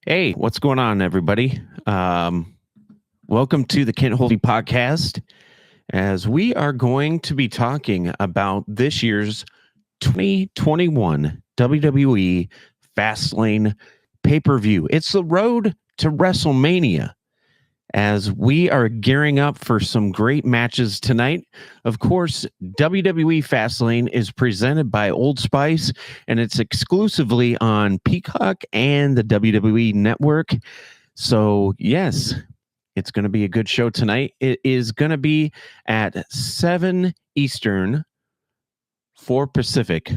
Hey, what's going on, everybody? Welcome to the Kent Holdy podcast, as we are going to be talking about this year's 2021 WWE Fastlane pay-per-view. It's the road to WrestleMania, as we are gearing up for some great matches tonight. Of course, WWE Fastlane is presented by Old Spice, and it's exclusively on Peacock and the WWE Network. So, yes, it's going to be a good show tonight. It is going to be at 7 Eastern, 4 Pacific,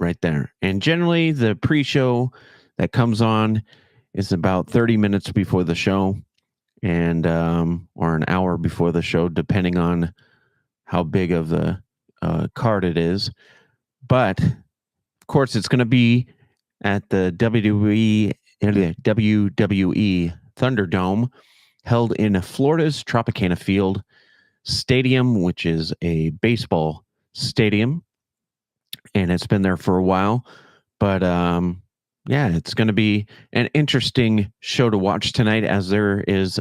right there. And generally, the pre show that comes on is about 30 minutes before the show, and or an hour before the show, depending on how big of the card it is. But of course, it's going to be at the WWE Thunderdome, held in Florida's Tropicana Field Stadium, which is a baseball stadium, and it's been there for a while. But yeah, it's going to be an interesting show to watch tonight, as there is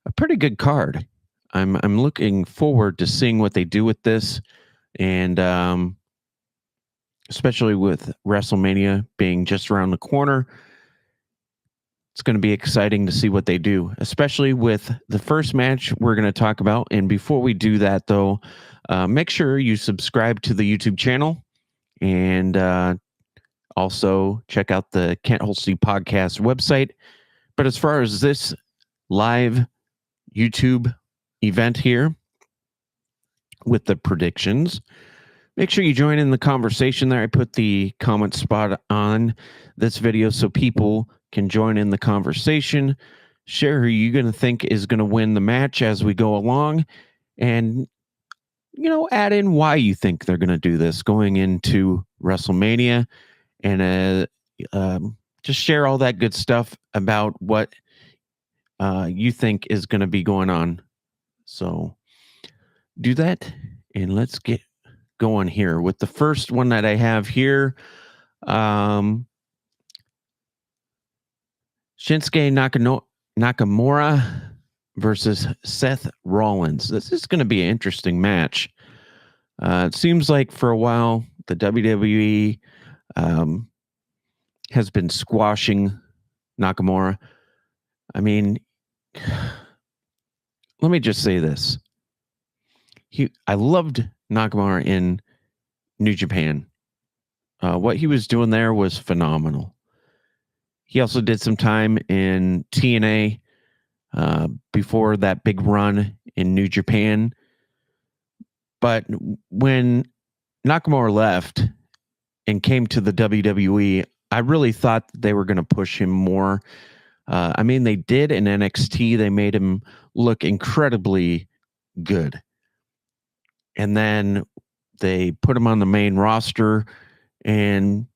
a pretty good card. I'm looking forward to seeing what they do with this, and especially with WrestleMania being just around the corner. It's going to be exciting to see what they do, especially with the first match we're going to talk about. And before we do that, though, make sure you subscribe to the YouTube channel, and also check out the Kent Holsey podcast website. But as far as this live YouTube event here with the predictions, make sure you join in the conversation there. I put the comment spot on this video so people can join in the conversation, share who you're going to think is going to win the match as we go along, and add in why you think they're going to do this going into WrestleMania, and just share all that good stuff about what you think is going to be going on. So do that, and let's get going here with the first one that I have here. Shinsuke Nakamura versus Seth Rollins. This is going to be an interesting match. It seems like for a while the WWE has been squashing Nakamura. I mean, let me just say this. I loved Nakamura in New Japan. What he was doing there was phenomenal. He also did some time in TNA before that big run in New Japan. But when Nakamura left and came to the WWE, I really thought they were going to push him more. I mean, they did in NXT. They made him look incredibly good. And then they put him on the main roster, and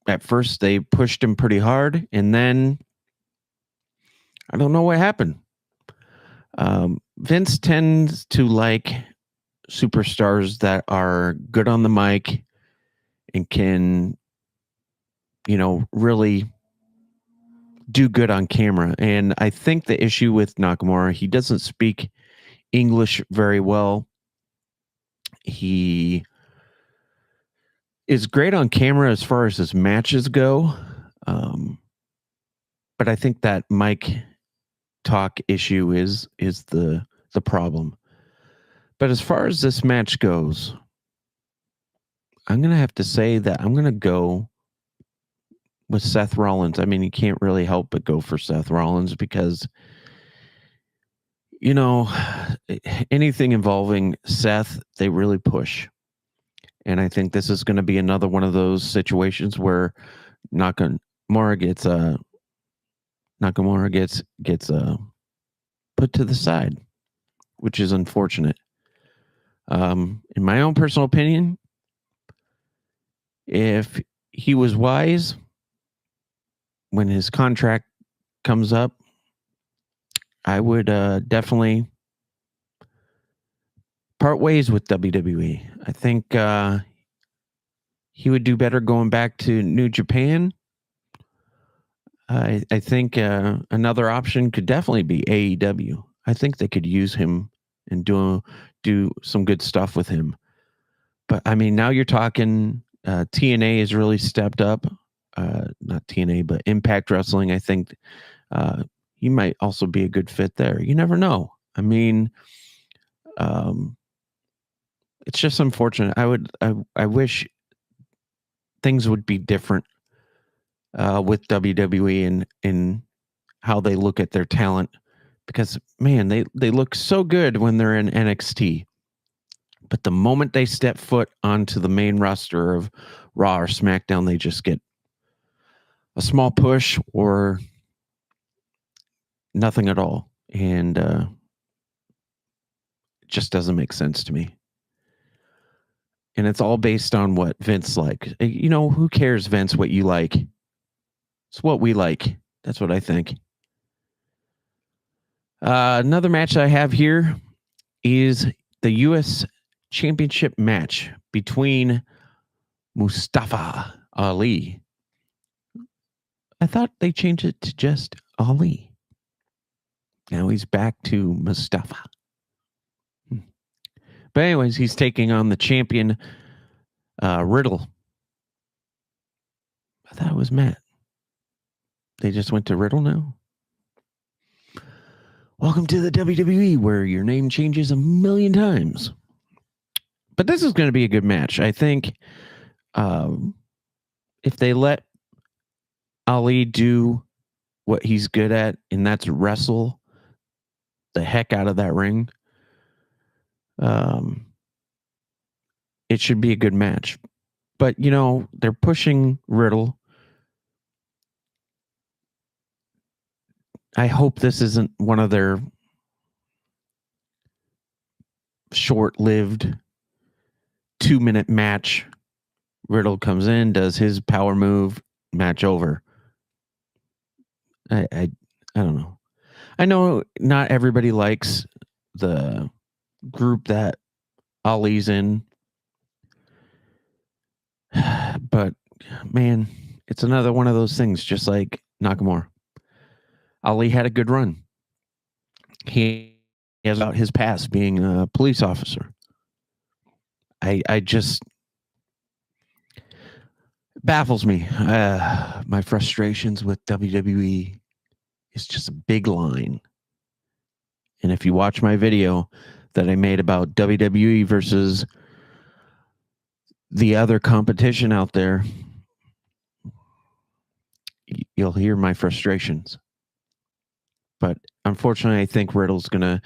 at first they pushed him pretty hard, and then I don't know what happened. Vince tends to like superstars that are good on the mic and can, really do good on camera. And I think the issue with Nakamura, he doesn't speak English very well. He is great on camera as far as his matches go. But I think that mic talk issue is the problem. But as far as this match goes, I'm going to have to say that I'm going to go with Seth Rollins. I mean, you can't really help but go for Seth Rollins because, anything involving Seth, they really push. And I think this is going to be another one of those situations where Nakamura gets put to the side, which is unfortunate. In my own personal opinion, if he was wise when his contract comes up, I would definitely part ways with WWE. I think he would do better going back to New Japan, I think another option could definitely be AEW. I think they could use him and do some good stuff with him. But I mean, now you're talking TNA has really stepped up. Not TNA, but Impact Wrestling. I think he might also be a good fit there. You never know. I mean, it's just unfortunate. I wish things would be different with WWE and in how they look at their talent, because man, they look so good when they're in NXT, but the moment they step foot onto the main roster of Raw or SmackDown, they just get a small push or nothing at all, and it just doesn't make sense to me. And it's all based on what Vince like. You know, who cares, Vince, what you like? It's what we like. That's what I think. Another match I have here is the U.S. Championship match between Mustafa Ali. I thought they changed it to just Ali. Now he's back to Mustafa. But anyways, he's taking on the champion, Riddle. I thought it was Matt. They just went to Riddle now? Welcome to the WWE, where your name changes a million times. But this is going to be a good match. I think if they let Ali do what he's good at, and that's wrestle the heck out of that ring, it should be a good match. But, you know, they're pushing Riddle. I hope this isn't one of their short-lived 2-minute match. Riddle comes in, does his power move, match over. I don't know. I know not everybody likes the group that Ali's in, but man, it's another one of those things, just like Nakamura. Ali had a good run. He has out his past being a police officer. I just baffles me. My frustrations with WWE is just a big line. And if you watch my video that I made about WWE versus the other competition out there, you'll hear my frustrations. But unfortunately, I think Riddle's going to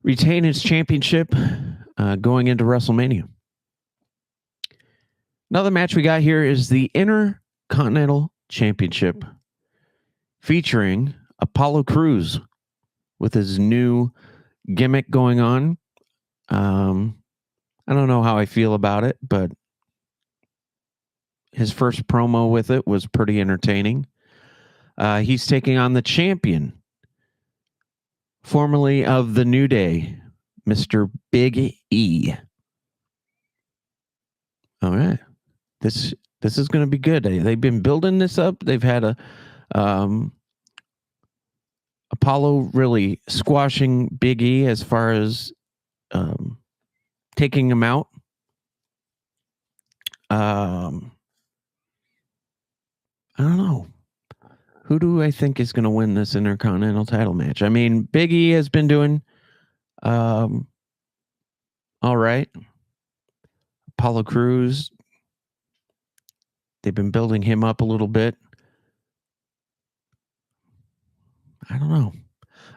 retain his championship going into WrestleMania. Another match we got here is the Intercontinental Championship featuring Apollo Crews with his new gimmick going on. I don't know how I feel about it, but his first promo with it was pretty entertaining. He's taking on the champion, formerly of the New Day, Mr. Big E. All right. This is going to be good. They've been building this up. They've had a Apollo really squashing Big E as far as taking him out. I don't know. Who do I think is going to win this Intercontinental title match? I mean, Big E has been doing all right. Apollo Crews, they've been building him up a little bit. I don't know.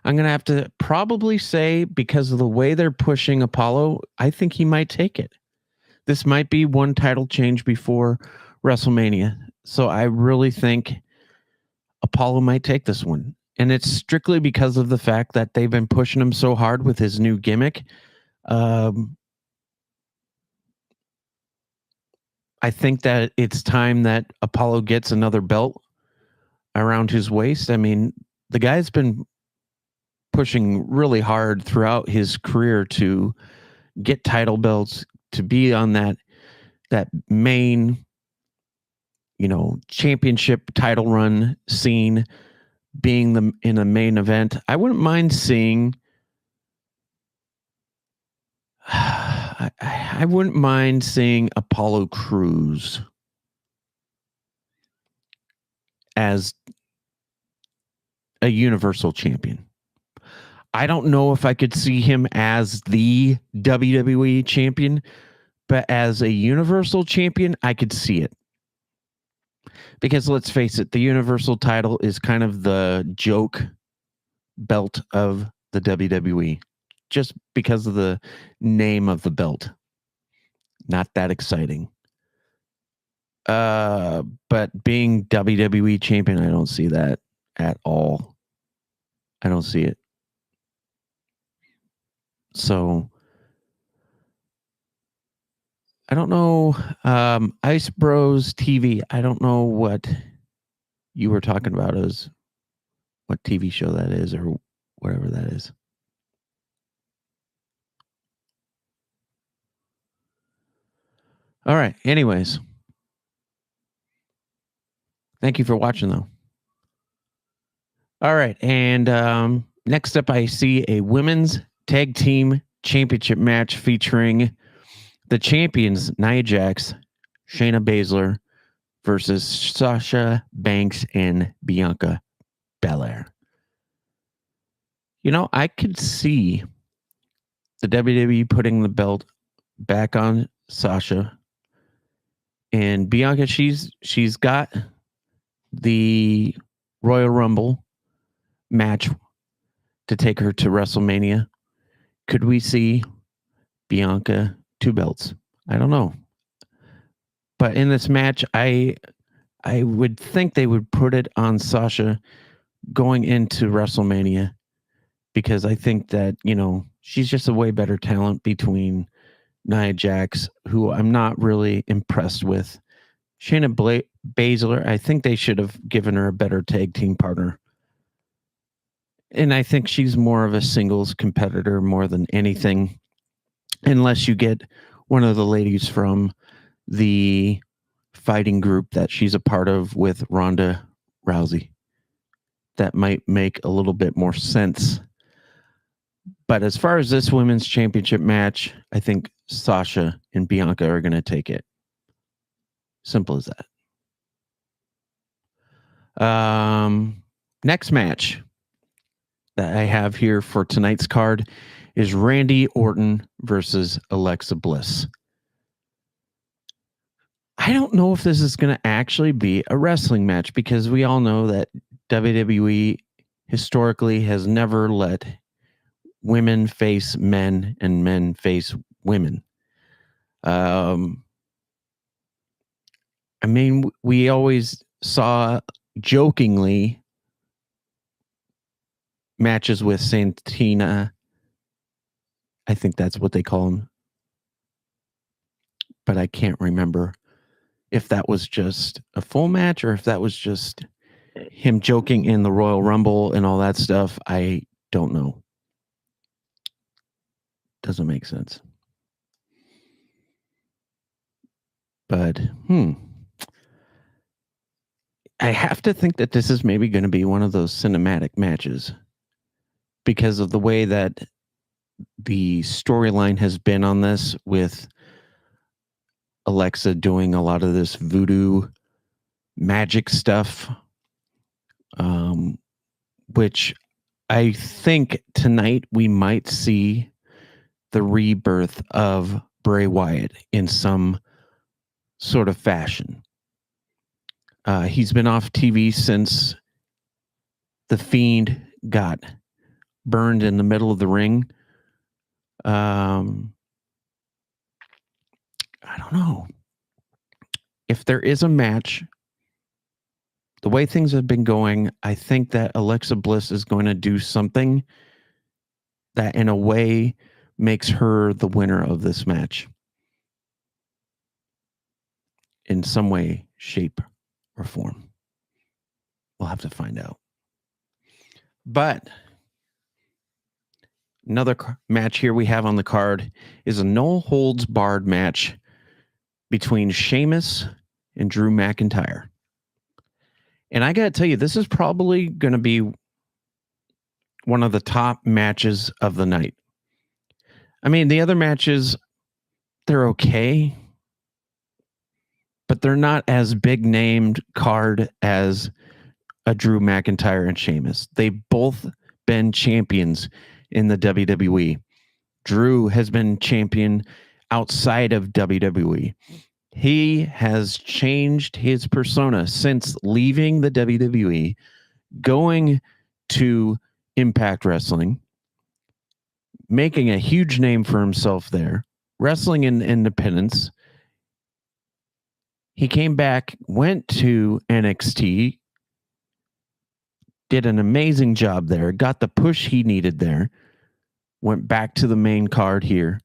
I'm going to have to probably say, because of the way they're pushing Apollo, I think he might take it. This might be one title change before WrestleMania. So I really think Apollo might take this one. And it's strictly because of the fact that they've been pushing him so hard with his new gimmick. I think that it's time that Apollo gets another belt around his waist. I mean, the guy's been pushing really hard throughout his career to get title belts, to be on that main, championship title run scene being in the main event. I wouldn't mind seeing. I wouldn't mind seeing Apollo Crews as a Universal Champion. I don't know if I could see him as the WWE Champion, but as a Universal Champion, I could see it. Because let's face it, the Universal title is kind of the joke belt of the WWE, just because of the name of the belt. Not that exciting. But being WWE Champion, I don't see that at all. I don't see it. So I don't know. Ice Bros TV. I don't know what you were talking about as what TV show that is or whatever that is. All right. Anyways, thank you for watching, though. All right. And next up, I see a women's tag team championship match featuring the champions, Nia Jax, Shayna Baszler versus Sasha Banks and Bianca Belair. I could see the WWE putting the belt back on Sasha. And Bianca, she's got the Royal Rumble match to take her to WrestleMania. Could we see Bianca 2 belts? I don't know. But in this match, I would think they would put it on Sasha going into WrestleMania, because I think that, she's just a way better talent between Nia Jax, who I'm not really impressed with. Shayna Baszler, I think they should have given her a better tag team partner. And I think she's more of a singles competitor more than anything, unless you get one of the ladies from the fighting group that she's a part of with Ronda Rousey. That might make a little bit more sense. But as far as this women's championship match, I think Sasha and Bianca are going to take it. Simple as that. Next match that I have here for tonight's card is Randy Orton versus Alexa Bliss. I don't know if this is going to actually be a wrestling match, because we all know that WWE historically has never let women face men and men face women. I mean, we always saw jokingly matches with Santina. I think that's what they call them. But I can't remember if that was just a full match or if that was just him joking in the Royal Rumble and all that stuff. I don't know. Doesn't make sense. But, I have to think that this is maybe going to be one of those cinematic matches, because of the way that the storyline has been on this, with Alexa doing a lot of this voodoo magic stuff, which I think tonight we might see the rebirth of Bray Wyatt in some sort of fashion. He's been off TV since The Fiend got burned in the middle of the ring. I don't know. If there is a match, the way things have been going, I think that Alexa Bliss is going to do something that in a way makes her the winner of this match. In some way, shape, or form. We'll have to find out. But another match here we have on the card is a no holds barred match between Sheamus and Drew McIntyre. And I got to tell you, this is probably going to be one of the top matches of the night. I mean, the other matches, they're okay, but they're not as big named card as a Drew McIntyre and Sheamus. They've both been champions in the WWE. Drew has been champion outside of WWE. He has changed his persona since leaving the WWE, going to Impact Wrestling, making a huge name for himself there, wrestling in independence. He came back, went to NXT, did an amazing job there, got the push he needed there, went back to the main card here,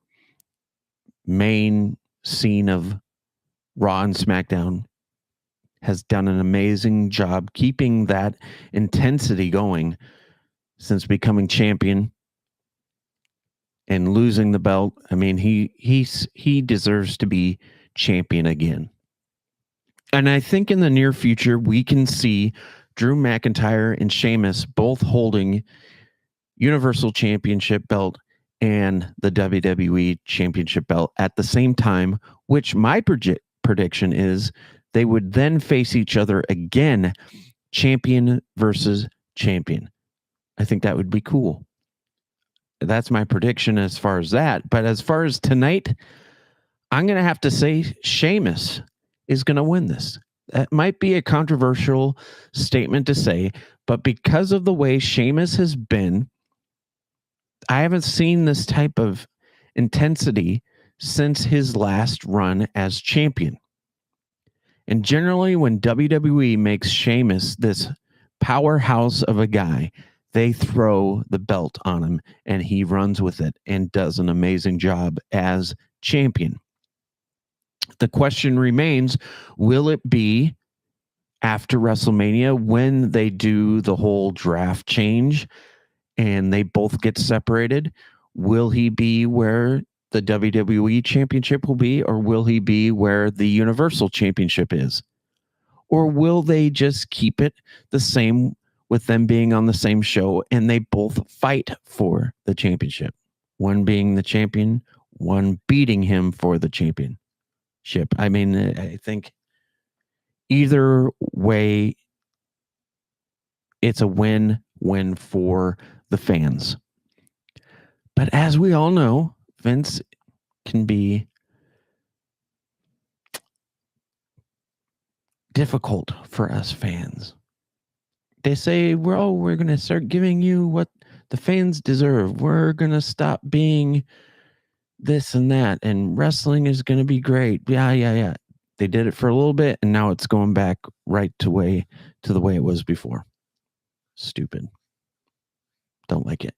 main scene of Raw and SmackDown, has done an amazing job keeping that intensity going since becoming champion and losing the belt. I mean, he deserves to be champion again. And I think in the near future, we can see Drew McIntyre and Sheamus both holding Universal Championship belt and the WWE Championship belt at the same time, which my prediction is they would then face each other again, champion versus champion. I think that would be cool. That's my prediction as far as that. But as far as tonight, I'm going to have to say Sheamus is going to win this. That might be a controversial statement to say, but because of the way Sheamus has been, I haven't seen this type of intensity since his last run as champion. And generally, when WWE makes Sheamus this powerhouse of a guy, they throw the belt on him and he runs with it and does an amazing job as champion. The question remains, will it be after WrestleMania when they do the whole draft change and they both get separated? Will he be where the WWE Championship will be, or will he be where the Universal Championship is? Or will they just keep it the same with them being on the same show and they both fight for the championship? One being the champion, one beating him for the championship. I mean, I think either way, it's a win-win for the fans. But as we all know, Vince can be difficult for us fans. They say, we're going to start giving you what the fans deserve. We're going to stop being this and that, and wrestling is going to be great. Yeah. They did it for a little bit, and now it's going back right to the way it was before. Stupid. Don't like it.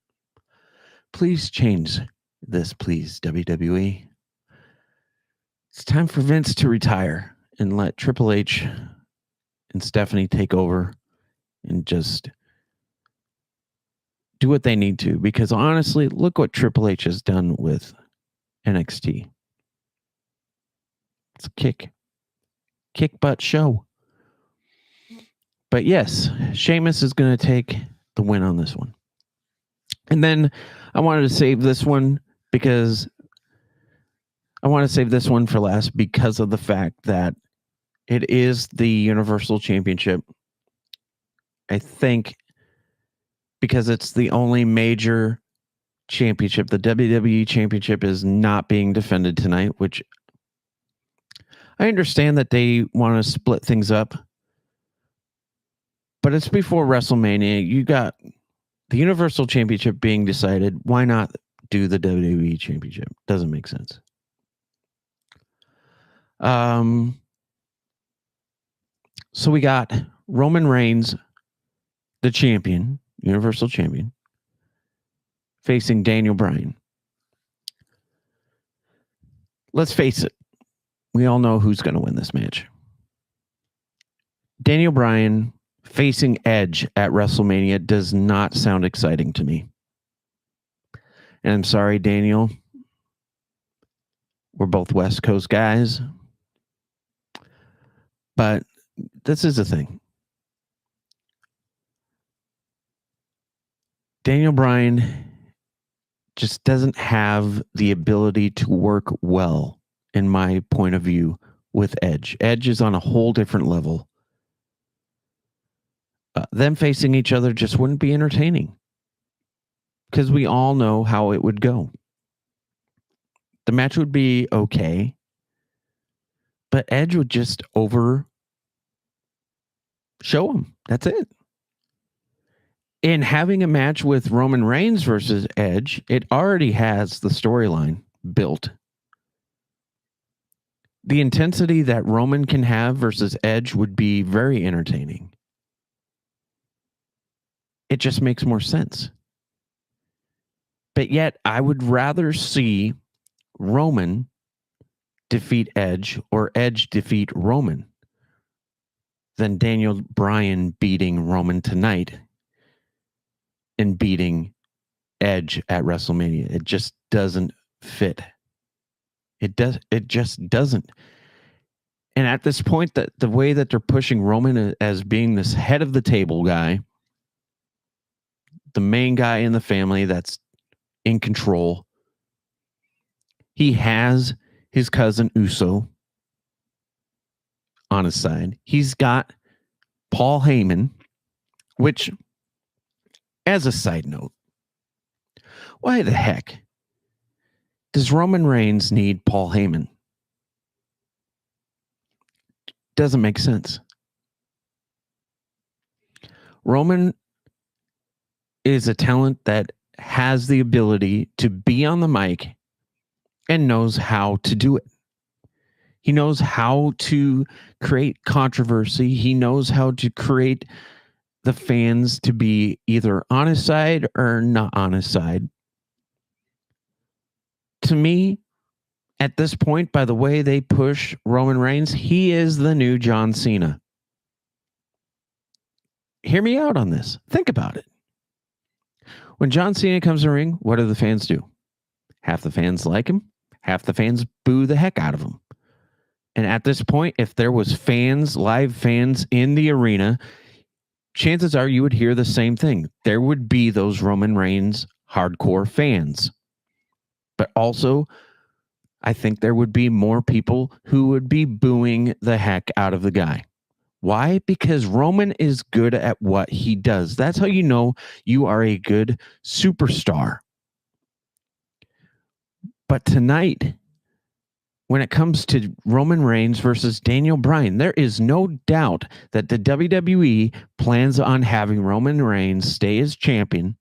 Please change this, please, WWE. It's time for Vince to retire and let Triple H and Stephanie take over and just do what they need to. Because honestly, look what Triple H has done with NXT. It's a kick butt show. But yes, Sheamus is going to take the win on this one. And then I wanted to save this one because I want to save this one for last because of the fact that it is the Universal Championship. I think because it's the only major championship, the WWE Championship is not being defended tonight, which I understand that they want to split things up. But it's before WrestleMania. You got the Universal Championship being decided. Why not do the WWE Championship? Doesn't make sense. So we got Roman Reigns, the champion, Universal Champion, facing Daniel Bryan. Let's face it. We all know who's going to win this match. Daniel Bryan facing Edge at WrestleMania does not sound exciting to me. And I'm sorry, Daniel. We're both West Coast guys. But this is the thing. Daniel Bryan just doesn't have the ability to work well, in my point of view, with Edge. Edge is on a whole different level. Them facing each other just wouldn't be entertaining because we all know how it would go. The match would be okay, but Edge would just show him. That's it. In having a match with Roman Reigns versus Edge, it already has the storyline built. The intensity that Roman can have versus Edge would be very entertaining. It just makes more sense. But yet, I would rather see Roman defeat Edge or Edge defeat Roman than Daniel Bryan beating Roman tonight and beating Edge at WrestleMania. It just doesn't fit. It just doesn't. And at this point, the way that they're pushing Roman as being this head of the table guy, the main guy in the family that's in control, he has his cousin Uso on his side. He's got Paul Heyman, which, as a side note, why the heck does Roman Reigns need Paul Heyman? Doesn't make sense. Roman is a talent that has the ability to be on the mic and knows how to do it. He knows how to create controversy. He knows how to create the fans to be either on his side or not on his side. To me, at this point, by the way they push Roman Reigns, he is the new John Cena. Hear me out on this. Think about it. When John Cena comes in the ring, what do the fans do? Half the fans like him. Half the fans boo the heck out of him. And at this point, if there was fans, live fans in the arena, chances are you would hear the same thing. There would be those Roman Reigns hardcore fans. But also, I think there would be more people who would be booing the heck out of the guy. Why? Because Roman is good at what he does. That's how you know you are a good superstar. But tonight, when it comes to Roman Reigns versus Daniel Bryan, there is no doubt that the WWE plans on having Roman Reigns stay as champion,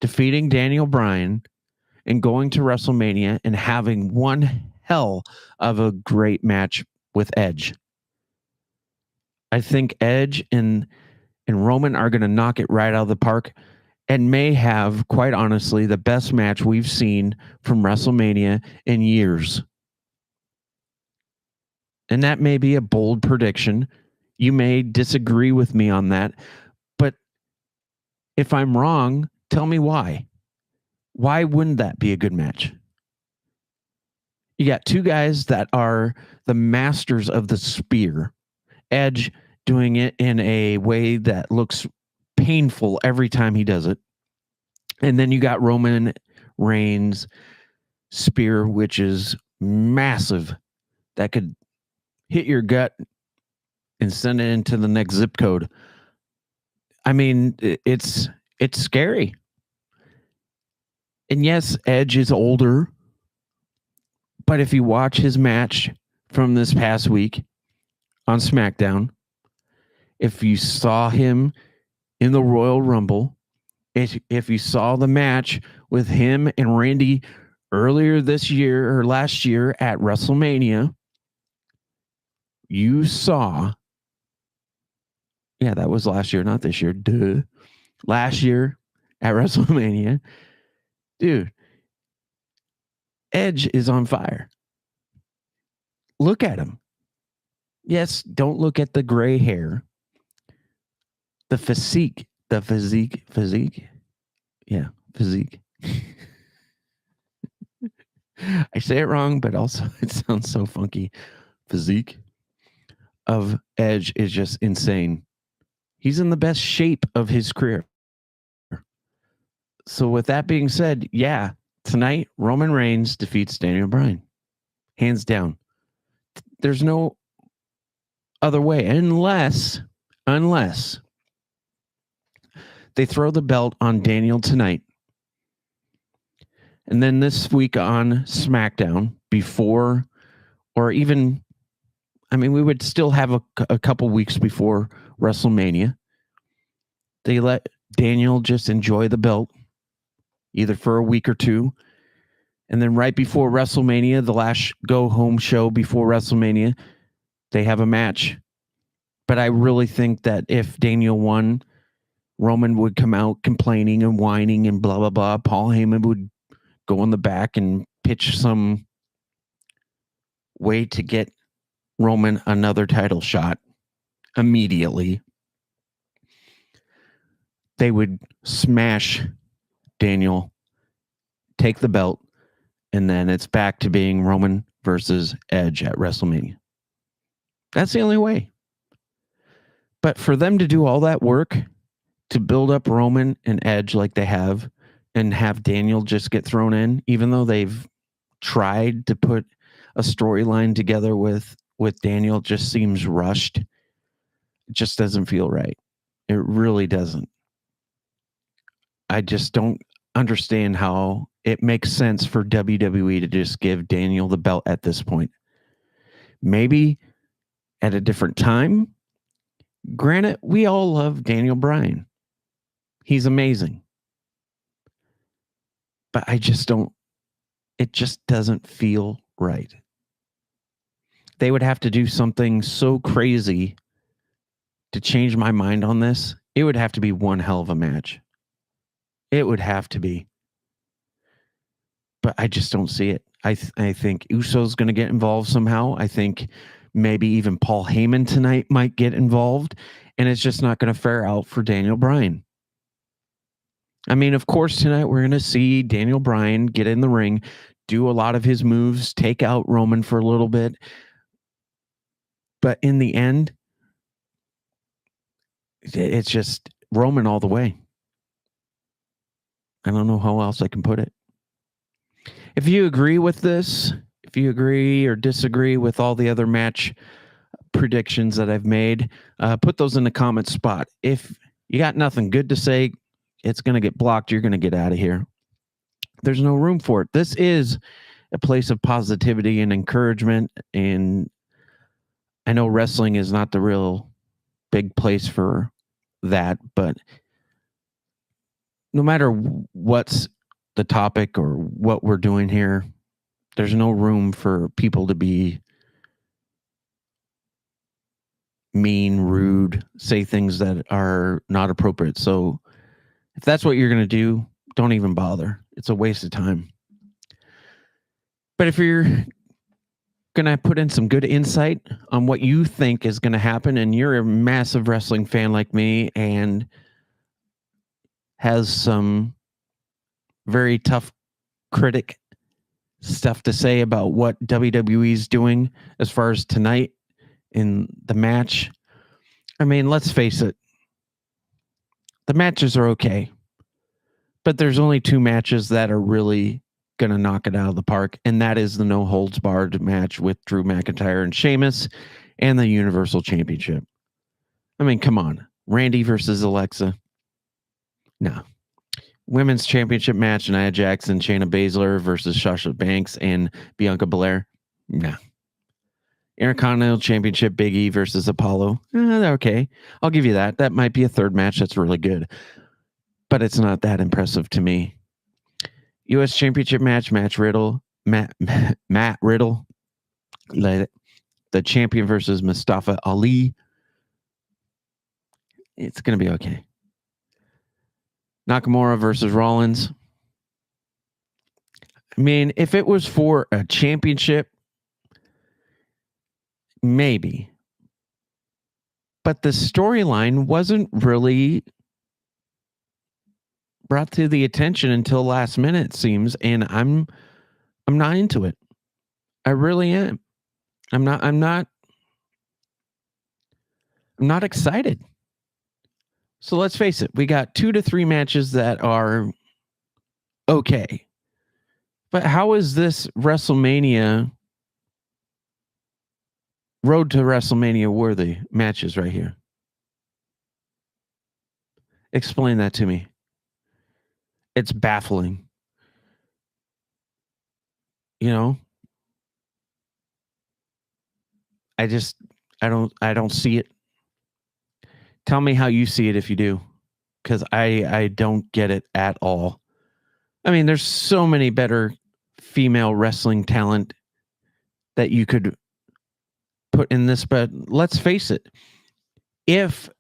defeating Daniel Bryan, and going to WrestleMania and having one hell of a great match with Edge. I think Edge and Roman are going to knock it right out of the park and may have, quite honestly, the best match we've seen from WrestleMania in years. And that may be a bold prediction. You may disagree with me on that. But if I'm wrong, tell me why. Why wouldn't that be a good match? You got two guys that are the masters of the spear. Edge doing it in a way that looks painful every time he does it. And then you got Roman Reigns' spear, which is massive, that could hit your gut and send it into the next zip code. I mean, it's scary. And yes, Edge is older, but if you watch his match from this past week on SmackDown, if you saw him in the Royal Rumble, if you saw the match with him and Randy earlier this year or last year at WrestleMania, you saw, yeah, that was last year, not this year. Duh. Last year at WrestleMania, dude, Edge is on fire. Look at him. Yes, don't look at the gray hair. The physique. Yeah, physique. I say it wrong, but also it sounds so funky. Physique. of Edge is just insane. He's in the best shape of his career. So with that being said, yeah, tonight Roman Reigns defeats Daniel Bryan. Hands down. There's no other way unless they throw the belt on Daniel tonight. And then this week on SmackDown before, or even, I mean, we would still have a couple weeks before WrestleMania. They let Daniel just enjoy the belt either for a week or two. And then right before WrestleMania, the last go home show before WrestleMania, they have a match. But I really think that if Daniel won, Roman would come out complaining and whining and blah, blah, blah. Paul Heyman would go in the back and pitch some way to get Roman another title shot immediately. They would smash Daniel, take the belt, and then it's back to being Roman versus Edge at WrestleMania. That's the only way. But for them to do all that work to build up Roman and Edge like they have, and have Daniel just get thrown in, even though they've tried to put a storyline together with Daniel, just seems rushed. It just doesn't feel right. It really doesn't. I just don't understand how it makes sense for WWE to just give Daniel the belt at this point. Maybe at a different time. Granted, we all love Daniel Bryan. He's amazing. But I just don't, it just doesn't feel right. They would have to do something so crazy to change my mind on this. It would have to be one hell of a match. It would have to be. But I just don't see it. I think Uso's going to get involved somehow. I think maybe even Paul Heyman tonight might get involved. And it's just not going to fare out for Daniel Bryan. I mean, of course, tonight we're going to see Daniel Bryan get in the ring, do a lot of his moves, take out Roman for a little bit. But in the end, it's just Roman all the way. I don't know how else I can put it. If you agree with this, if you agree or disagree with all the other match predictions that I've made, put those in the comment spot. If you got nothing good to say, it's going to get blocked. You're going to get out of here. There's no room for it. This is a place of positivity and encouragement. And I know wrestling is not the real big place for that, but no matter what's the topic or what we're doing here, there's no room for people to be mean, rude, say things that are not appropriate. So if that's what you're going to do, don't even bother. It's a waste of time. But if you're going to put in some good insight on what you think is going to happen, and you're a massive wrestling fan like me and has some very tough critic stuff to say about what WWE is doing as far as tonight in the match. I mean, let's face it. The matches are okay. But there's only two matches that are really going to knock it out of the park. And that is the no holds barred match with Drew McIntyre and Sheamus and the Universal Championship. I mean, come on. Randy versus Alexa. No. Women's Championship match, Nia Jackson, Shayna Baszler versus Sasha Banks and Bianca Belair. No. Intercontinental Championship, Big E versus Apollo. Okay. I'll give you that. That might be a third match that's really good. But it's not that impressive to me. U.S. Championship match, Matt Riddle, the champion versus Mustafa Ali. It's going to be okay. Nakamura versus Rollins. I mean, if it was for a championship, maybe. But the storyline wasn't really brought to the attention until last minute, it seems, and I'm not into it. I really am. I'm not I'm not excited. So let's face it, we got 2 to 3 matches that are okay. But how is this WrestleMania road to WrestleMania worthy matches right here? Explain that to me. It's baffling. You know, I just I don't see it. Tell me how you see it if you do, because I don't get it at all. I mean, there's so many better female wrestling talent that you could put in this, but let's face it. If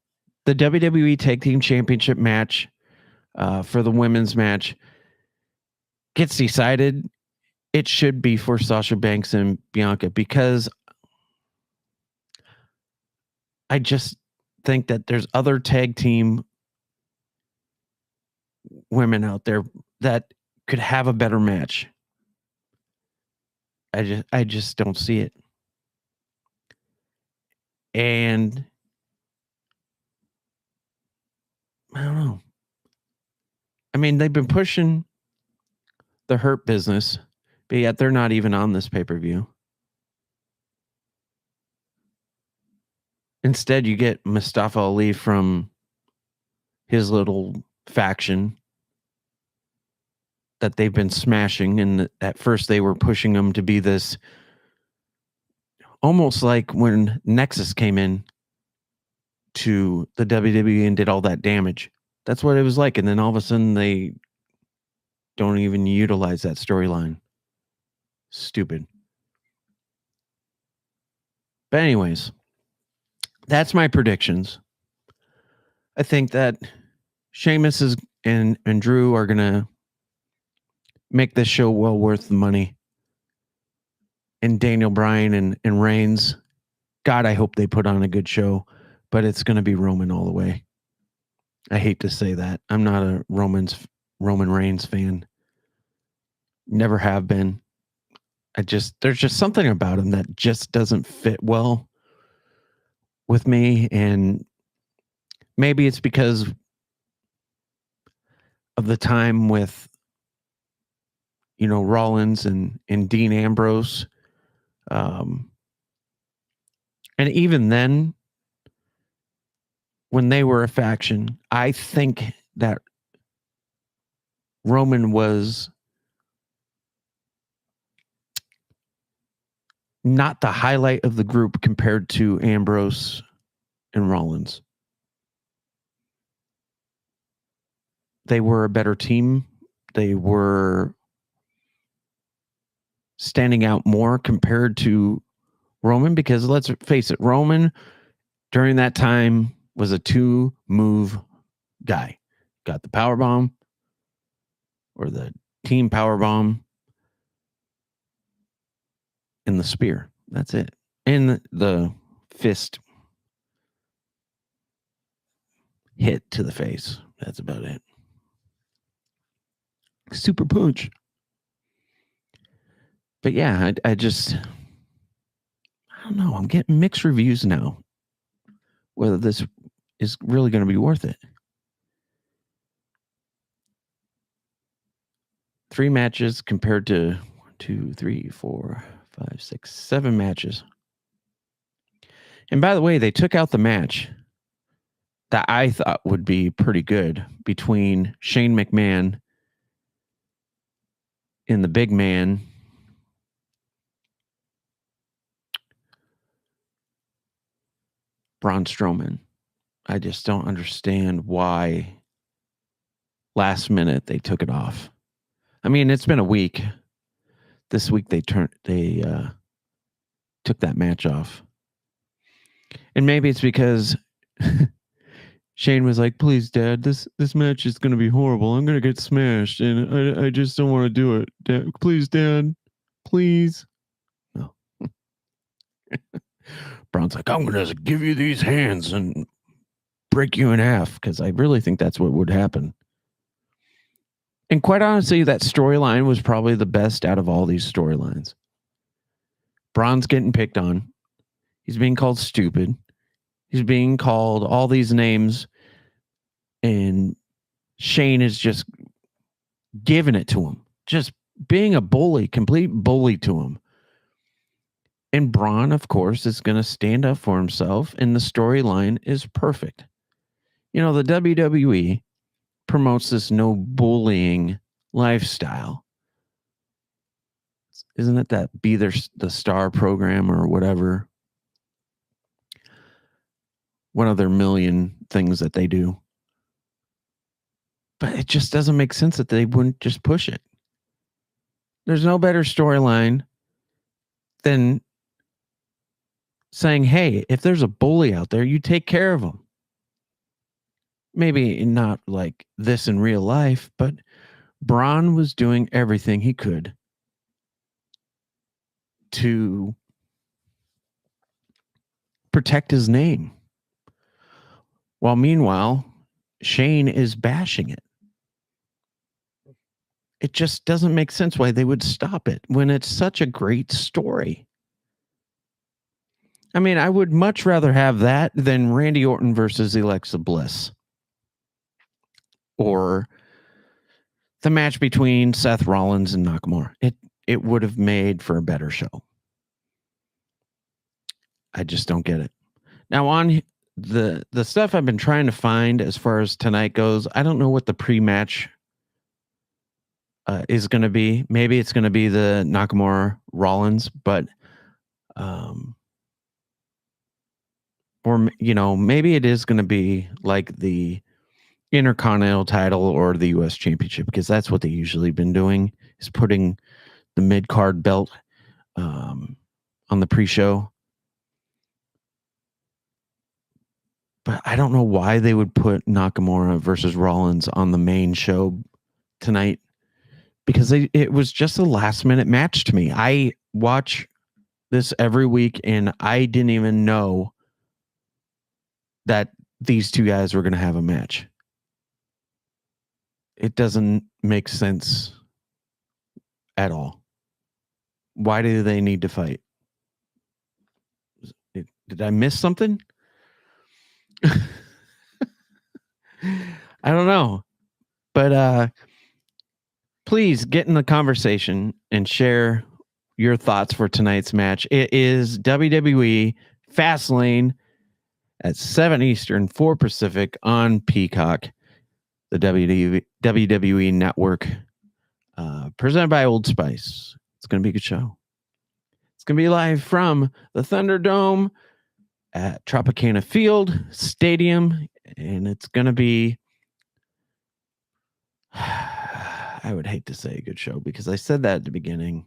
the WWE Tag Team Championship match for the women's match gets decided, it should be for Sasha Banks and Bianca, because I just think that there's other tag team women out there that could have a better match. I just don't see it. And I don't know. I mean, they've been pushing the Hurt Business, but yet they're not even on this pay-per-view. Instead, you get Mustafa Ali from his little faction that they've been smashing. And at first, they were pushing him to be this almost like when Nexus came in to the WWE and did all that damage. That's what it was like. And then all of a sudden, they don't even utilize that storyline. Stupid. But, anyways, that's my predictions. I think that Sheamus and Drew are going to make this show well worth the money. And Daniel Bryan and Reigns, God, I hope they put on a good show, but it's going to be Roman all the way. I hate to say that. I'm not a Roman Reigns fan. Never have been. There's just something about him that just doesn't fit well with me. And maybe it's because of the time with, Rollins and Dean Ambrose. And even then, when they were a faction, I think that Roman was not the highlight of the group compared to Ambrose and Rollins. They were a better team. They were standing out more compared to Roman, because let's face it, Roman during that time was a 2-move guy. Got the power bomb or the team power bomb and the spear. That's it. And the fist hit to the face. That's about it. Super punch. But yeah, I don't know. I'm getting mixed reviews now, whether this is really going to be worth it. 3 matches compared to 1, 2, 3, 4, 5, 6, 7 matches. And by the way, they took out the match that I thought would be pretty good between Shane McMahon and the big man, Braun Strowman. I just don't understand why last minute they took it off. I mean, it's been a week. This week they took that match off. And maybe it's because Shane was like, "Please, Dad, this match is going to be horrible. I'm going to get smashed, and I just don't want to do it. Dad, please, Dad, please." No. Braun's like, "I'm going to give you these hands and break you in half," because I really think that's what would happen. And quite honestly, that storyline was probably the best out of all these storylines. Braun's getting picked on. He's being called stupid. He's being called all these names, and Shane is just giving it to him, just being a bully, complete bully to him. And Braun, of course, is going to stand up for himself, and the storyline is perfect. You know, the WWE promotes this no bullying lifestyle. Isn't it that Be the Star program or whatever? One of their million things that they do. But it just doesn't make sense that they wouldn't just push it. There's no better storyline than saying, hey, if there's a bully out there, you take care of him. Maybe not like this in real life, but Braun was doing everything he could to protect his name. While meanwhile, Shane is bashing it. It just doesn't make sense why they would stop it when it's such a great story. I mean, I would much rather have that than Randy Orton versus Alexa Bliss. Or the match between Seth Rollins and Nakamura. It would have made for a better show. I just don't get it. Now, on the stuff I've been trying to find as far as tonight goes, I don't know what the pre-match is going to be. Maybe it's going to be the Nakamura Rollins, but or you know, maybe it is going to be like the Intercontinental title or the US Championship, because that's what they usually been doing, is putting the mid-card belt on the pre-show. But I don't know why they would put Nakamura versus Rollins on the main show tonight, because it was just a last-minute match to me. I watch this every week, and I didn't even know that these two guys were going to have a match. It doesn't make sense at all. Why do they need to fight? Did I miss something? I don't know. But please get in the conversation and share your thoughts for tonight's match. It is WWE Fastlane at 7 Eastern, 4 Pacific on Peacock, the WWE Network, presented by Old Spice. It's going to be a good show. It's going to be live from the Thunderdome at Tropicana Field Stadium, and it's going to be, I would hate to say a good show, because I said that at the beginning,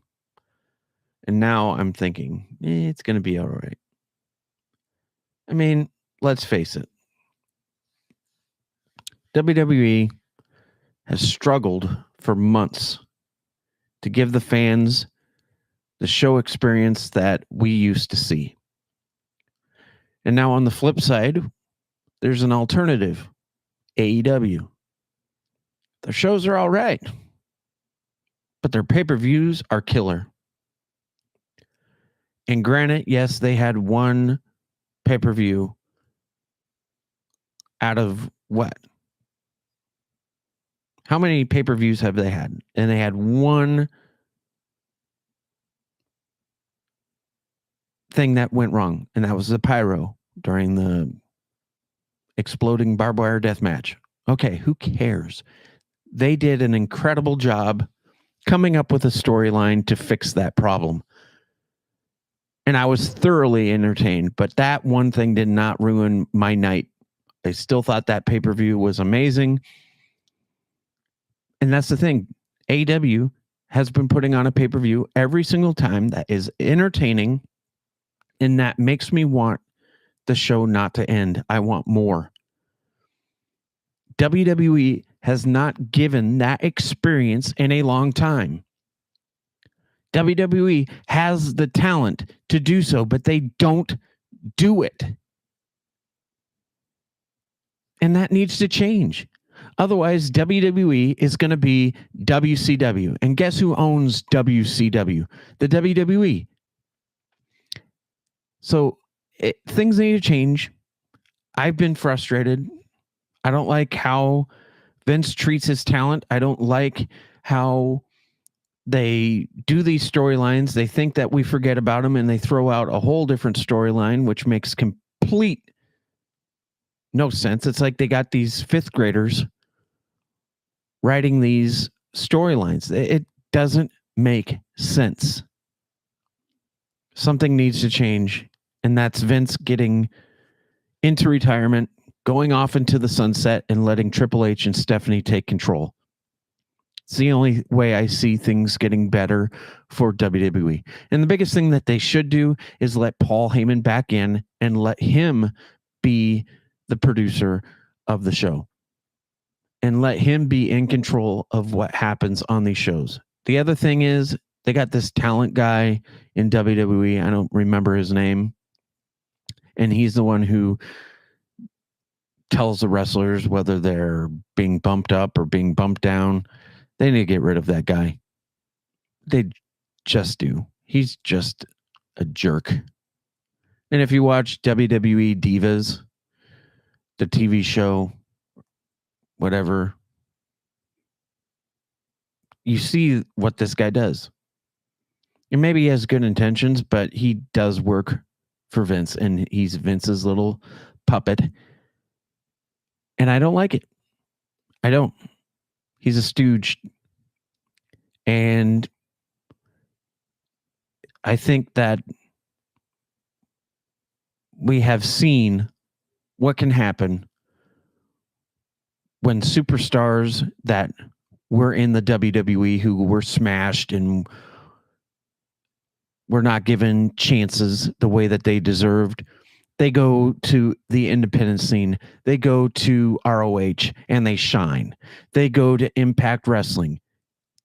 and now I'm thinking it's going to be all right. I mean, let's face it. WWE has struggled for months to give the fans the show experience that we used to see. And now on the flip side, there's an alternative, AEW. Their shows are all right, but their pay-per-views are killer. And granted, yes, they had one pay-per-view out of what? How many pay-per-views have they had? And they had one thing that went wrong, and that was the pyro during the exploding barbed wire death match. Okay, who cares? They did an incredible job coming up with a storyline to fix that problem. And I was thoroughly entertained, but that one thing did not ruin my night. I still thought that pay-per-view was amazing. And that's the thing. AEW has been putting on a pay-per-view every single time that is entertaining, and that makes me want the show not to end. I want more. WWE has not given that experience in a long time. WWE has the talent to do so, but they don't do it. And that needs to change. Otherwise, WWE is going to be WCW. And guess who owns WCW? The WWE. So things need to change. I've been frustrated. I don't like how Vince treats his talent. I don't like how they do these storylines. They think that we forget about them and they throw out a whole different storyline, which makes complete no sense. It's like they got these fifth graders writing these storylines. It doesn't make sense. Something needs to change, and that's Vince getting into retirement, going off into the sunset, and letting Triple H and Stephanie take control. It's the only way I see things getting better for WWE. And the biggest thing that they should do is let Paul Heyman back in and let him be the producer of the show and let him be in control of what happens on these shows. The other thing is they got this talent guy in WWE. I don't remember his name. And he's the one who tells the wrestlers whether they're being bumped up or being bumped down. They need to get rid of that guy. They just do. He's just a jerk. And if you watch WWE Divas, the TV show, whatever, you see what this guy does. And maybe he has good intentions, but he does work for Vince, and he's Vince's little puppet. And I don't like it. I don't. He's a stooge. And I think that we have seen what can happen when superstars that were in the WWE who were smashed and were not given chances the way that they deserved, they go to the independent scene. They go to ROH and they shine. They go to Impact Wrestling.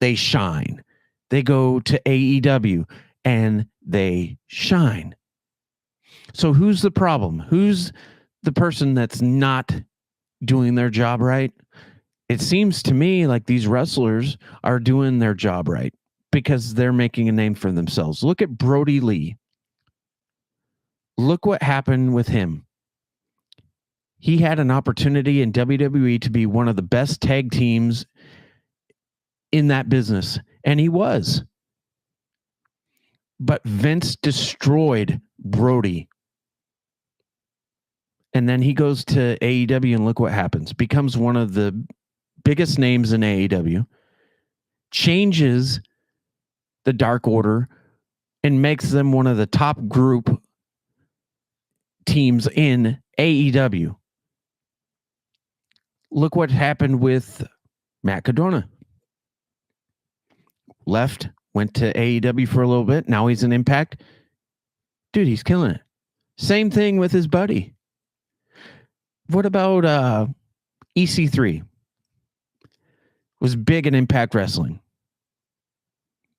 They shine. They go to AEW and they shine. So who's the problem? Who's the person that's not doing their job right? It seems to me like these wrestlers are doing their job right because they're making a name for themselves. Look at Brody Lee. Look what happened with him. He had an opportunity in WWE to be one of the best tag teams in that business, and he was. But Vince destroyed Brody. And then he goes to AEW, and look what happens. Becomes one of the biggest names in AEW, changes the Dark Order, and makes them one of the top group teams in AEW. Look what happened with Matt Cardona. Left, went to AEW for a little bit. Now he's in Impact. Dude, he's killing it. Same thing with his buddy. What about EC3? Was big in Impact Wrestling.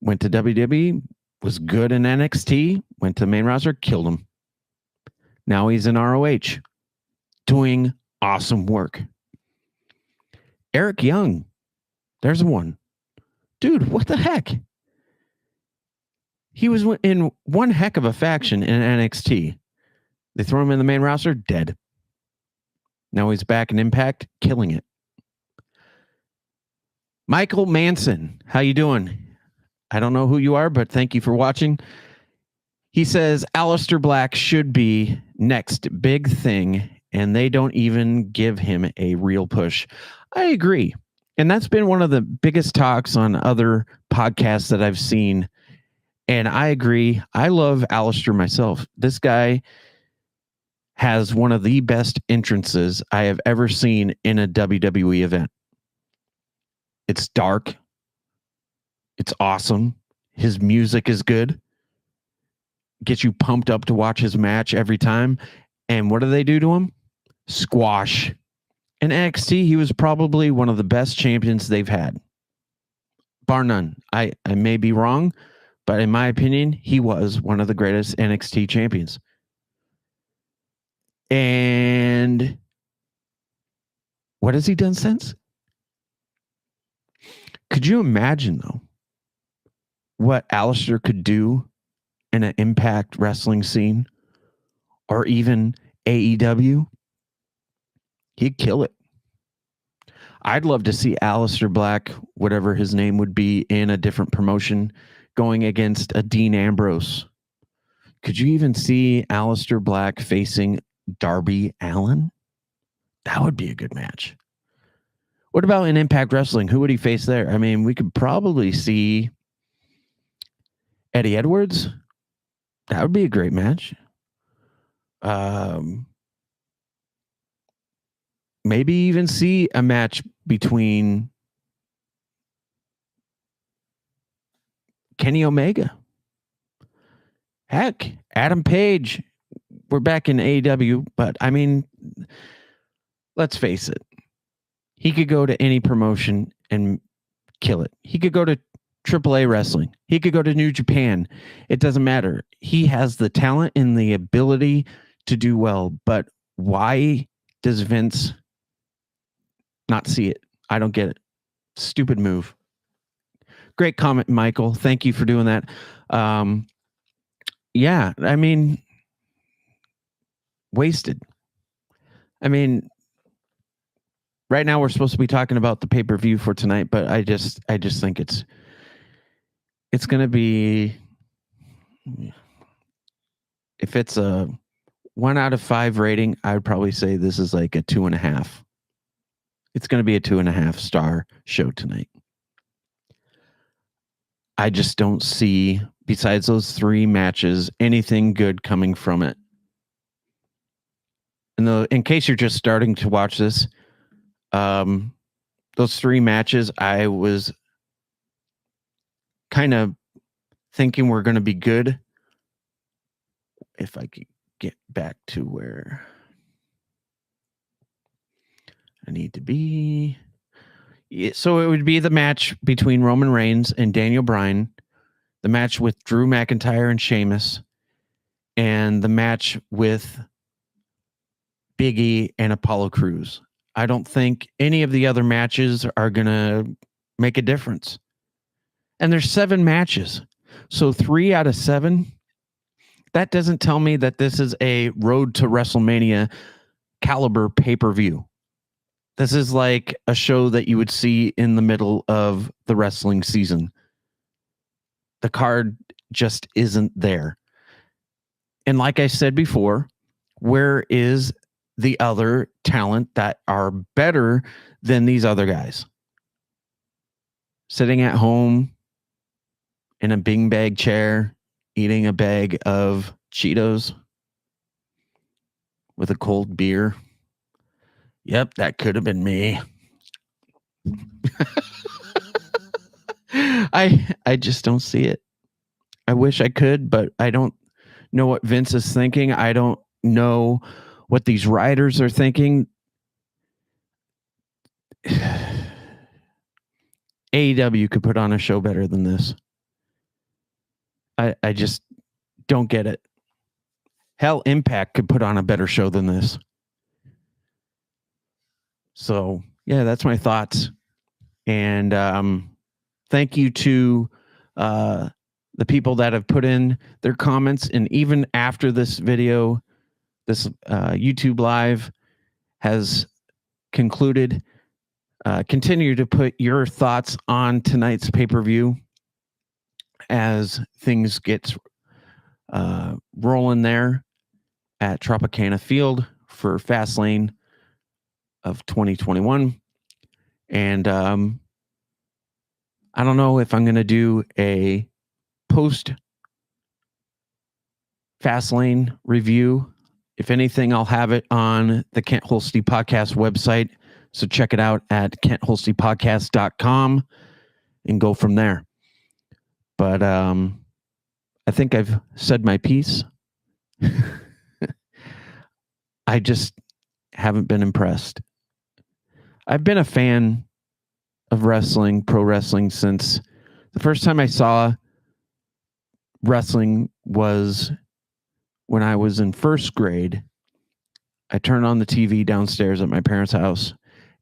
Went to WWE, was good in NXT, went to the main roster, killed him. Now he's in ROH, doing awesome work. Eric Young, there's one. Dude, what the heck? He was in one heck of a faction in NXT. They throw him in the main roster, dead. Now he's back in Impact, killing it. Michael Manson, how you doing? I don't know who you are, but thank you for watching. He says Aleister Black should be next big thing, and they don't even give him a real push. I agree. And that's been one of the biggest talks on other podcasts that I've seen. And I agree. I love Aleister myself. This guy has one of the best entrances I have ever seen in a WWE event. It's dark. It's awesome. His music is good. Gets you pumped up to watch his match every time. And what do they do to him? Squash. In NXT, he was probably one of the best champions they've had. Bar none. I may be wrong, but in my opinion, he was one of the greatest NXT champions. And what has he done since? Could you imagine, though, what Aleister could do in an Impact Wrestling scene or even AEW? He'd kill it. I'd love to see Aleister Black, whatever his name would be, in a different promotion going against a Dean Ambrose. Could you even see Aleister Black facing Darby Allin? That would be a good match. What about in Impact Wrestling? Who would he face there? I mean, we could probably see Eddie Edwards. That would be a great match. Maybe even see a match between Kenny Omega. Heck, Adam Page. We're back in AEW, but I mean, let's face it. He could go to any promotion and kill it. He could go to AAA wrestling. He could go to New Japan. It doesn't matter. He has the talent and the ability to do well, but why does Vince not see it? I don't get it. Stupid move. Great comment, Michael. Thank you for doing that. Yeah, I mean, wasted. I mean, right now we're supposed to be talking about the pay-per-view for tonight, but I just think it's going to be, if it's a 1 out of 5 rating, I would probably say this is like a 2.5. It's going to be a 2.5 star show tonight. I just don't see, besides those 3 matches, anything good coming from it. And in case you're just starting to watch this, those 3 matches, I was kind of thinking were going to be good. If I could get back to where I need to be. So it would be the match between Roman Reigns and Daniel Bryan, the match with Drew McIntyre and Sheamus, and the match with Big E and Apollo Crews. I don't think any of the other matches are going to make a difference. And there's 7 matches. So 3 out of 7, that doesn't tell me that this is a Road to WrestleMania caliber pay-per-view. This is like a show that you would see in the middle of the wrestling season. The card just isn't there. And like I said before, where is the other talent that are better than these other guys? Sitting at home in a beanbag chair, eating a bag of Cheetos with a cold beer. Yep, that could have been me. I just don't see it. I wish I could, but I don't know what Vince is thinking. I don't know what these writers are thinking. AEW could put on a show better than this. I just don't get it. Hell, Impact could put on a better show than this. So, yeah, that's my thoughts. And thank you to the people that have put in their comments. And even after this video, this YouTube live has concluded, continue to put your thoughts on tonight's pay-per-view as things get rolling there at Tropicana Field for Fastlane of 2021. And I don't know if I'm going to do a post Fastlane review. If anything, I'll have it on the Kent Holstey podcast website. So check it out at KentHolsteyPodcast.com and go from there. But I think I've said my piece. I just haven't been impressed. I've been a fan of wrestling, pro wrestling, since the first time I saw wrestling was when I was in first grade. I turned on the TV downstairs at my parents' house,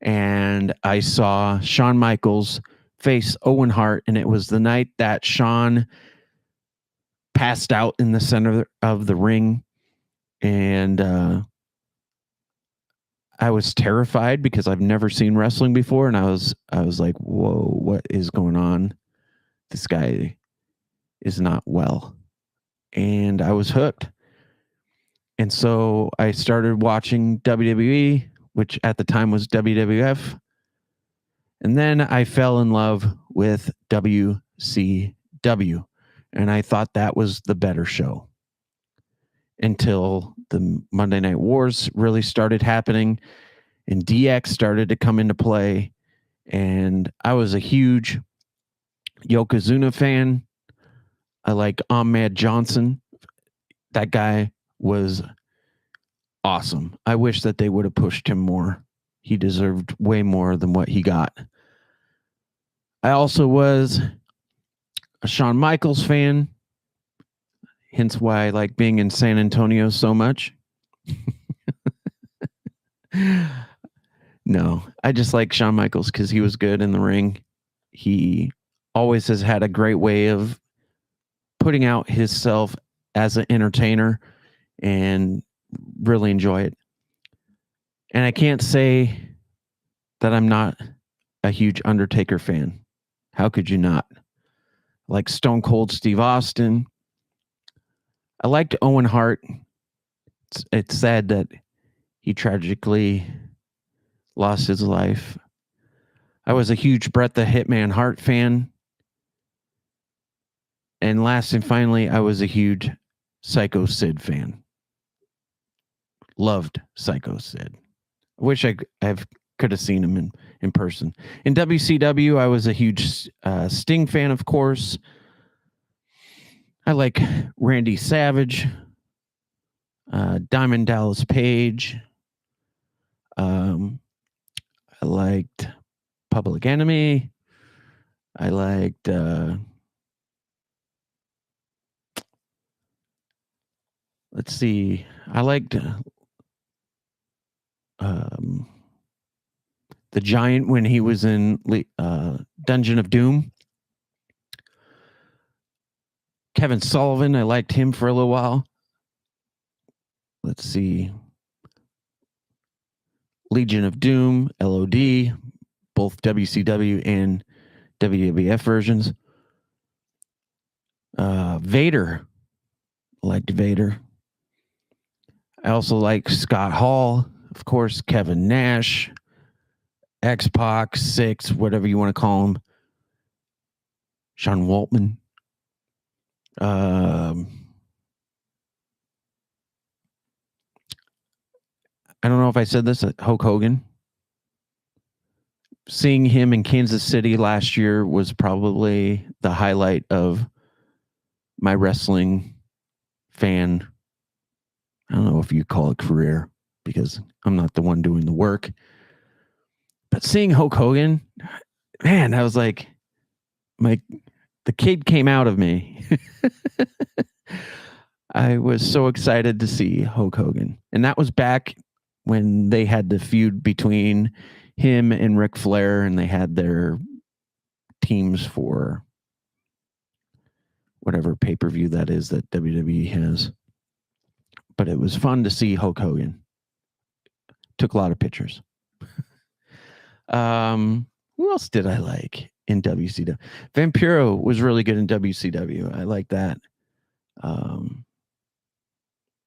and I saw Shawn Michaels face Owen Hart, and it was the night that Shawn passed out in the center of the ring, and I was terrified because I've never seen wrestling before, and I was like, "Whoa, what is going on? This guy is not well." And I was hooked. And so I started watching WWE, which at the time was WWF. And then I fell in love with WCW. And I thought that was the better show until the Monday Night Wars really started happening and DX started to come into play. And I was a huge Yokozuna fan. I like Ahmed Johnson. That guy was awesome. I wish that they would have pushed him more. He deserved way more than what he got. I also was a Shawn Michaels fan, hence why I like being in San Antonio so much. No, I just like Shawn Michaels because he was good in the ring. He always has had a great way of putting out himself as an entertainer and really enjoy it. And I can't say that I'm not a huge Undertaker fan. How could you not? Like Stone Cold Steve Austin. I liked Owen Hart. It's sad that he tragically lost his life. I was a huge Bret the Hitman Hart fan. And last and finally, I was a huge Psycho Sid fan. Loved Psycho Sid. I wish I could have seen him in person. In WCW, I was a huge Sting fan, of course. I like Randy Savage, Diamond Dallas Page. I liked Public Enemy. I liked let's see. I liked the Giant when he was in Dungeon of Doom. Kevin Sullivan, I liked him for a little while. Let's see. Legion of Doom, LOD, both WCW and WWF versions. Vader, liked Vader. I also like Scott Hall, of course, Kevin Nash, X-Pac, Six, whatever you want to call him. Sean Waltman. I don't know if I said this, Hulk Hogan. Seeing him in Kansas City last year was probably the highlight of my wrestling fan. I don't know if you call it career because I'm not the one doing the work. But seeing Hulk Hogan, man, I was like, the kid came out of me. I was so excited to see Hulk Hogan. And that was back when they had the feud between him and Ric Flair, and they had their teams for whatever pay-per-view that is that WWE has. But it was fun to see Hulk Hogan. Took a lot of pictures. Who else did I like in WCW? Vampiro was really good in WCW. I like that.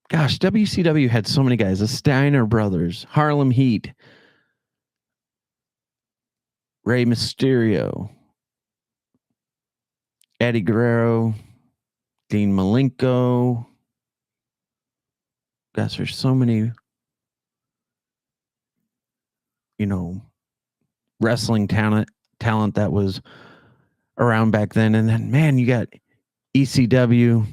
Gosh, WCW had so many guys. The Steiner brothers, Harlem Heat, Rey Mysterio, Eddie Guerrero, Dean Malenko. Gosh, there's so many, wrestling talent that was around back then. And then, man, you got ECW.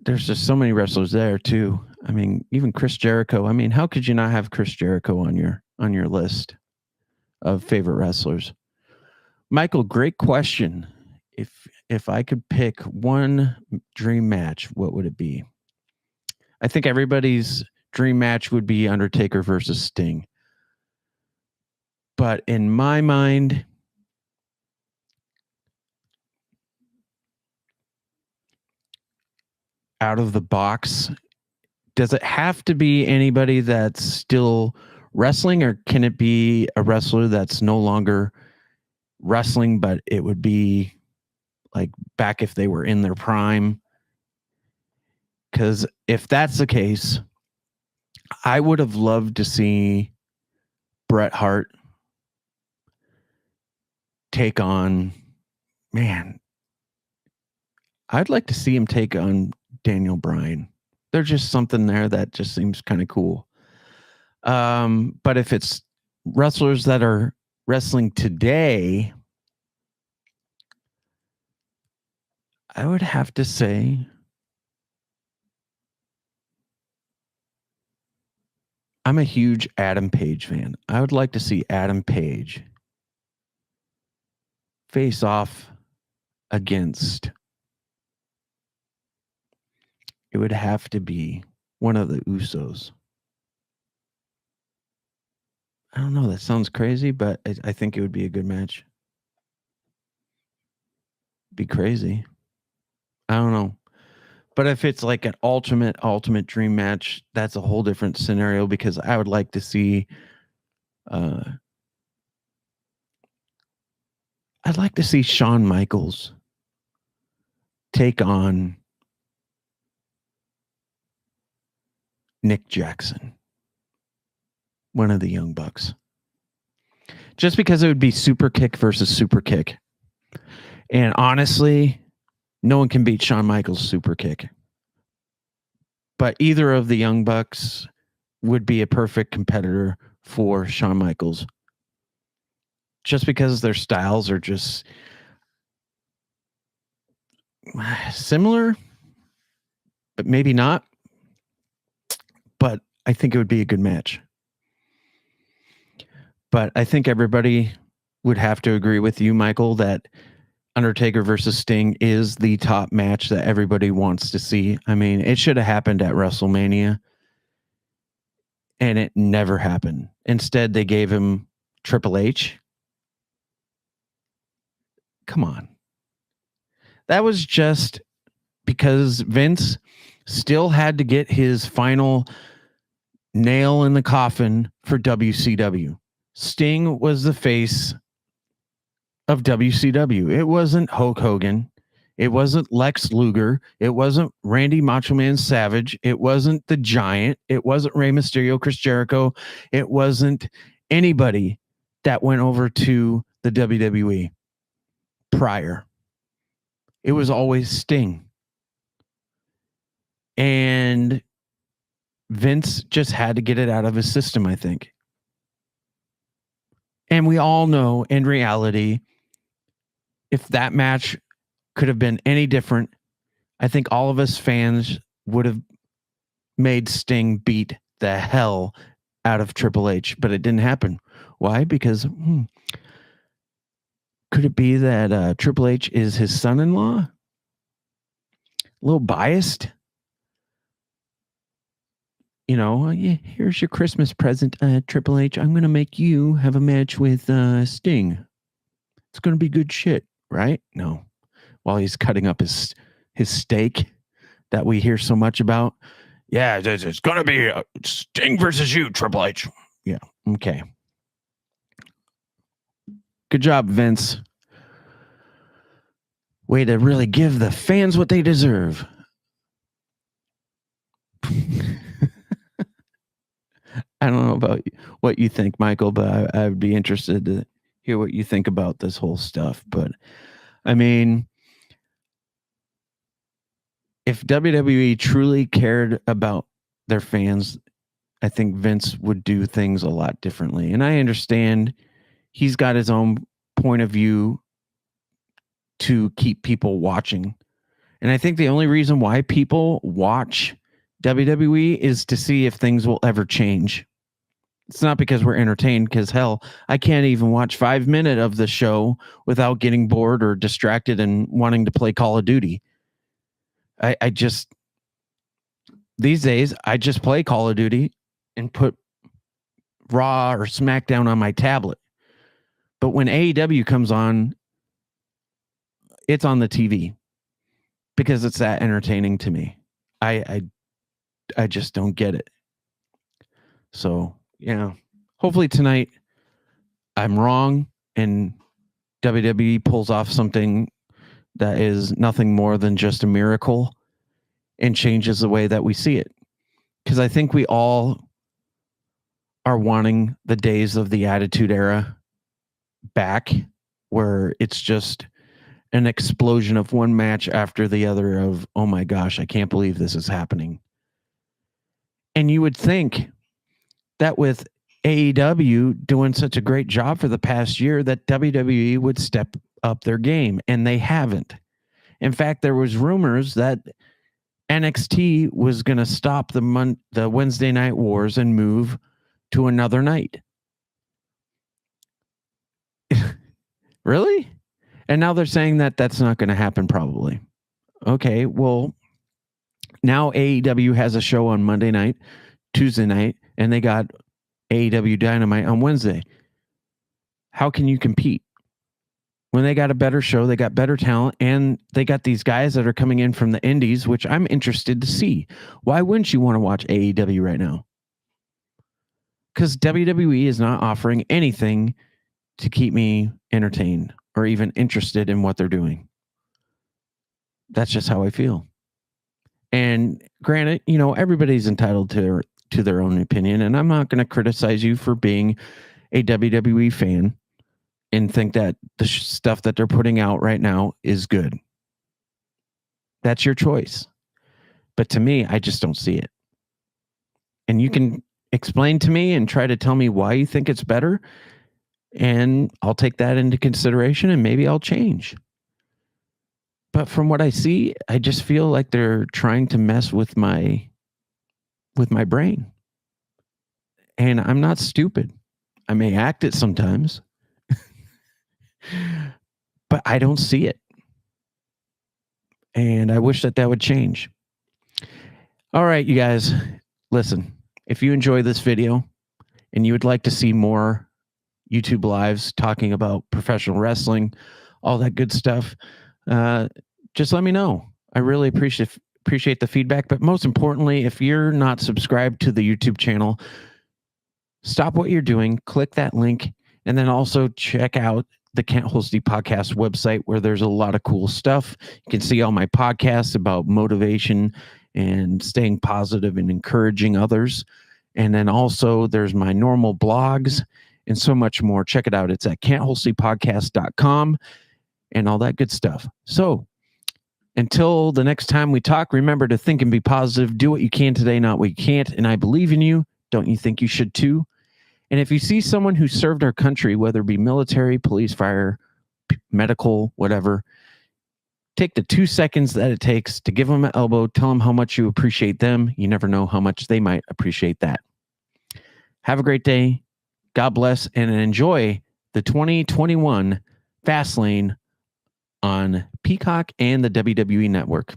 There's just so many wrestlers there too. I mean, even Chris Jericho. I mean, how could you not have Chris Jericho on your list of favorite wrestlers? Michael, great question. If I could pick one dream match, what would it be? I think everybody's dream match would be Undertaker versus Sting. But in my mind, out of the box, Does it have to be anybody that's still wrestling, or can it be a wrestler that's no longer wrestling, but it would be like back if they were in their prime? Because if that's the case, I would have loved to see Bret Hart take on, man, I'd like to see him take on Daniel Bryan. There's just something there that just seems kind of cool. But if it's wrestlers that are wrestling today, I would have to say I'm a huge Adam Page fan. I would like to see Adam Page face off against, it would have to be one of the Usos. I don't know. That sounds crazy, but I think it would be a good match. Be crazy. I don't know. But if it's like an ultimate dream match, that's a whole different scenario, because I would like to see I'd like to see Shawn Michaels take on Nick Jackson, one of the Young Bucks. Just because it would be super kick versus super kick. And honestly, no one can beat Shawn Michaels' super kick. But either of the Young Bucks would be a perfect competitor for Shawn Michaels. Just because their styles are just similar, but maybe not. But I think it would be a good match. But I think everybody would have to agree with you, Michael, that Undertaker versus Sting is the top match that everybody wants to see. I mean, it should have happened at WrestleMania, and it never happened. Instead, they gave him Triple H. Come on. That was just because Vince still had to get his final nail in the coffin for WCW. Sting was the face of WCW. It wasn't Hulk Hogan. It wasn't Lex Luger. It wasn't Randy Macho Man Savage. It wasn't The Giant. It wasn't Rey Mysterio, Chris Jericho. It wasn't anybody that went over to the WWE prior. It was always Sting. And Vince just had to get it out of his system, I think. And we all know, in reality, if that match could have been any different, I think all of us fans would have made Sting beat the hell out of Triple H, but it didn't happen. Why? Because could it be that Triple H is his son-in-law? A little biased? You know, yeah, here's your Christmas present, Triple H. I'm going to make you have a match with Sting. It's going to be good shit, right? No. While he's cutting up his steak that we hear so much about. Yeah, it's going to be Sting versus you, Triple H. Yeah, okay. Good job, Vince. Way to really give the fans what they deserve. I don't know about what you think, Michael, but I would be interested to hear what you think about this whole stuff. But I mean, if WWE truly cared about their fans, I think Vince would do things a lot differently. And I understand he's got his own point of view to keep people watching. And I think the only reason why people watch WWE is to see if things will ever change. It's not because we're entertained, because hell, I can't even watch 5 minutes of the show without getting bored or distracted and wanting to play Call of Duty. I just, these days, I just play Call of Duty and put Raw or SmackDown on my tablet. But when AEW comes on, it's on the TV because it's that entertaining to me. I I just don't get it. So, yeah. Hopefully tonight I'm wrong and WWE pulls off something that is nothing more than just a miracle and changes the way that we see it. Because I think we all are wanting the days of the Attitude Era back, where it's just an explosion of one match after the other of, oh my gosh, I can't believe this is happening. And you would think that with AEW doing such a great job for the past year that WWE would step up their game, and they haven't. In fact, there was rumors that NXT was going to stop the Wednesday Night Wars and move to another night. Really? And now they're saying that that's not going to happen probably. Okay, well, now AEW has a show on Monday night, Tuesday night, and they got AEW Dynamite on Wednesday. How can you compete? When they got a better show, they got better talent, and they got these guys that are coming in from the indies, which I'm interested to see. Why wouldn't you want to watch AEW right now? Because WWE is not offering anything to keep me entertained or even interested in what they're doing. That's just how I feel. And granted, you know, everybody's entitled to their own opinion, and I'm not going to criticize you for being a WWE fan and think that the stuff that they're putting out right now is good. That's your choice. But to me, I just don't see it. And you can explain to me and try to tell me why you think it's better, and I'll take that into consideration and maybe I'll change. But from what I see, I just feel like they're trying to mess with my brain. And I'm not stupid. I may act it sometimes, but I don't see it. And I wish that would change. All right, you guys, listen, if you enjoy this video and you would like to see more YouTube lives talking about professional wrestling, all that good stuff, just let me know. I really appreciate the feedback. But most importantly, if you're not subscribed to the YouTube channel, stop what you're doing, click that link, and then also check out the Can't Hold Steve podcast website, where there's a lot of cool stuff. You can see all my podcasts about motivation and staying positive and encouraging others. And then also there's my normal blogs and so much more. Check it out. It's at can'tholdstevepodcast.com and all that good stuff. So until the next time we talk, remember to think and be positive. Do what you can today, not what you can't. And I believe in you. Don't you think you should too? And if you see someone who served our country, whether it be military, police, fire, medical, whatever, take the 2 seconds that it takes to give them an elbow, tell them how much you appreciate them. You never know how much they might appreciate that. Have a great day. God bless, and enjoy the 2021 Fastlane on Peacock and the WWE Network.